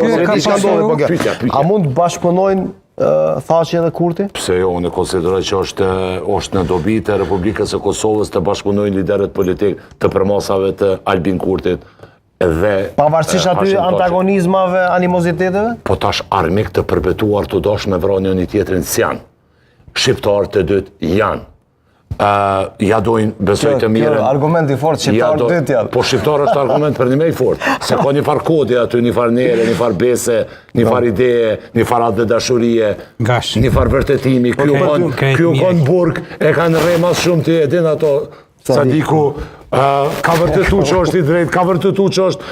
A mund të bashkëpunojnë Thaçi dhe Kurti? Pse jo, unë konsideroj që është në dobi të Republikës e Kosovës të bashkëpunojnë liderët politik të përmasave të Albin Kurtit dhe... Pavarësisht aty antagonizmave, animoziteteve? Po tash armik të përbetuar të dosh me vrojnë një tjetrin s'janë. Shqiptarë të dytë janë. Ja dojnë besoj të mire. Kjo argument i fort, shqiptarë dytë janë. Po shqiptarë është argument për një me i fort. Se ka një farë kodi aty, një farë nere, një farë bese, një farë ideje, një farë atë dashurie, një farë vërtetimi. Kjo kanë burg, e kanë remas shumë të edhin ato, sa diku, ka vërtetu që është i drejt, ka vërtetu që është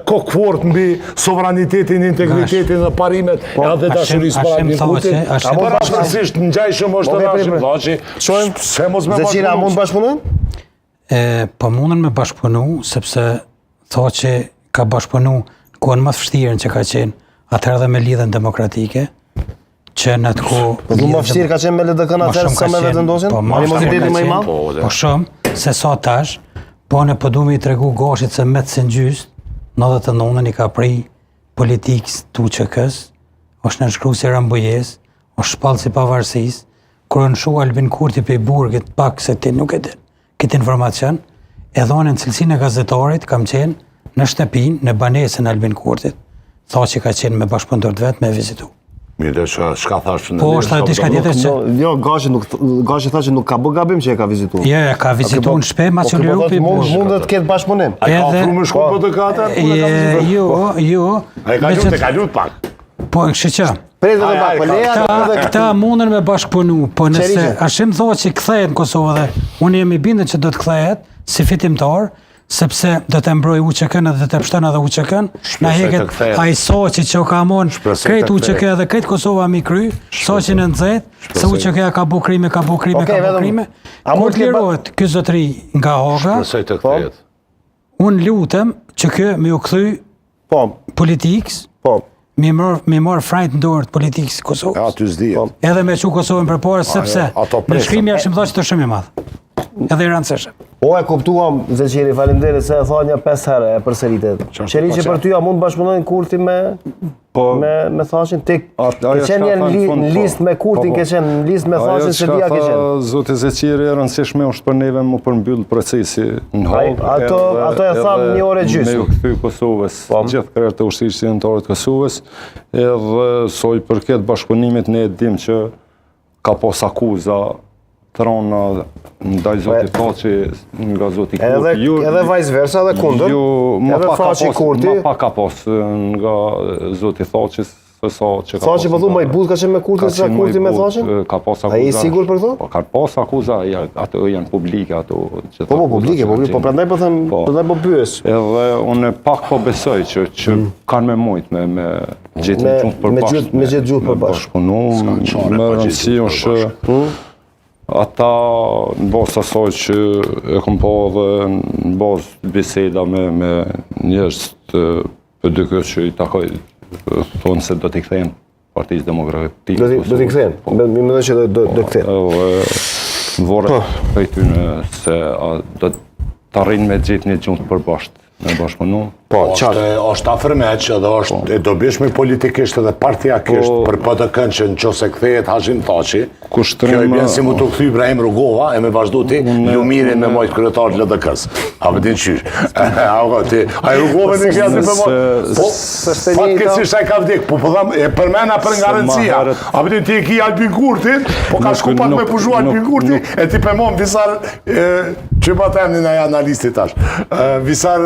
kokfort mbi sovranitetin, integritetin dhe parimet edhe dashurisë për Albin Kurtin. Pavarësisht në gjaj shumë është të Hashim Thaçi. Se mos me bashkëpunu. Zecila, mund bashkëpunojnë? Po mundën me bashkëpunu, sepse Thaçi ka bashkëpunu kohën më të vështirën që ka qenë, atëherë dhe me lidhën demokratike, që në të kohë... Po më vështirë ka qenë me LDK-n atëherë sa me vendosin? Animoziteti më i madh? Po shumë, se sa tash, po në përdumi i tregu Gashit se me të sëngjyst, 99-ën i ka prej politikës të UÇK-s, është në shkru si Rambujes, është shpallë si pavarësis, kërë në shu Albin Kurti pe i burgit pak se ti nuk e din këtë informacion, e dhonë në cilësinë e gazetarit kam qenë në shtëpin, në banesën Albin Kurtit, Thaçi ka qenë me bashkëpunëtor të vetë me vizitu. Mire, shka thash në Po, është aty shka tjetër që... Jo, Gashi tha që nuk ka bë gabim që e ka vizitu. Jo, ka vizitu në shpe, ma që liru për i burgë. Mund dhe të ketë bashkëpunim. A ka ofru me shku për të kata? Jo. A e ka lut pak? Po, kështë që... Këta mundën me bashkëpunu, po nëse Hashim Thaçi kthehet në Kosovë dhe unë jemi bindën që do të kthehet si fitimtar, sepse do të mbroj UÇK-n dhe të pështon edhe UÇK-n, na heket ai Thaçi që ka mon krejt UÇK dhe krejt Kosova mi kry, Thaçi në nxehtë, se UÇK ka bu krime, ka bu krime. Kur të lirohet ky zotëri nga Haga, Shpresoj të kthehet. Unë lutem që kë me u kthy politikës, me marë frajt në dorë të politikës Kosovës. Aty s'dihet. Edhe me që Kosovën përpore, sepse në shkrimi Hashim Thaçi të shumë i madhë. Edhe i rëndësishëm. O, e kuptuam, Zecili, faleminderit se e tha një 5 herë e përsëritet. Qeriqi për ty, a mund bashkëpunojnë Kurti me Thaçin? Ke qenë në listë me Kurtin, ke qenë në listë me Thaçin, se dia ke qenë. Zoti Zecili, e rëndësishme është për neve më përmbyll procesi në Hagë. Ato e thamë një orë gjysmë. Me u kthy Kosovës, gjithë krerët e ushtrisë qytetarët të Kosovës, edhe soj përket bashkëpunimit ne e dim që ka pas akuza trona ndaj Zotit Thaçi nga Zoti Kurti. Edhe vice versa dhe kundër. Edhe Thaçi Kurti. Ma pak ka pas nga Zoti Thaçi se sa që ka pas. Thaçi po thu më i but ka qenë me Kurtin se Kurti me Thaçin? Ka pas akuza. A je sigur për këto? Po ka pas akuza, ato janë publike ato. Po publike, po prandaj po them, prandaj po pyes. Edhe unë pak po besoj që kanë me mujt me gjetë gjuhë përbashkë. Me gjetë gjuhë përbashkë. Me rëndësi është ata në bazë asaj që e kom pa dhe në bazë biseda me njerëz të PDK që i takoj thonë se do t'i kthejnë Partisë Demokratike. Do t'i kthejnë? Mi mendoj që do kthejnë. Vore për tyne se do t'arrin me gjithë një gjuhë përbashkët me bashkëpunu. Po, është afërmeq edhe është e dobishme politikisht edhe partiakisht për PDK-n që nëse kthehet Hashim Thaçi, kjo i bjen si mu të kthy Ibrahim Rugova e me vazhdu ti lumirin me mojt kryetar të LDK-s. A vëdin qysh. A i Rugova në kja të përmojt. Po, fatkeqësisht a i ka vdik, po përdam e përmena për nga rëndësia. A vëdin ti e ki Albin Kurtin, po ka shku pak me pushu Albin Kurti, e ti përmon visar që pa temnin aja analistit tash. Visar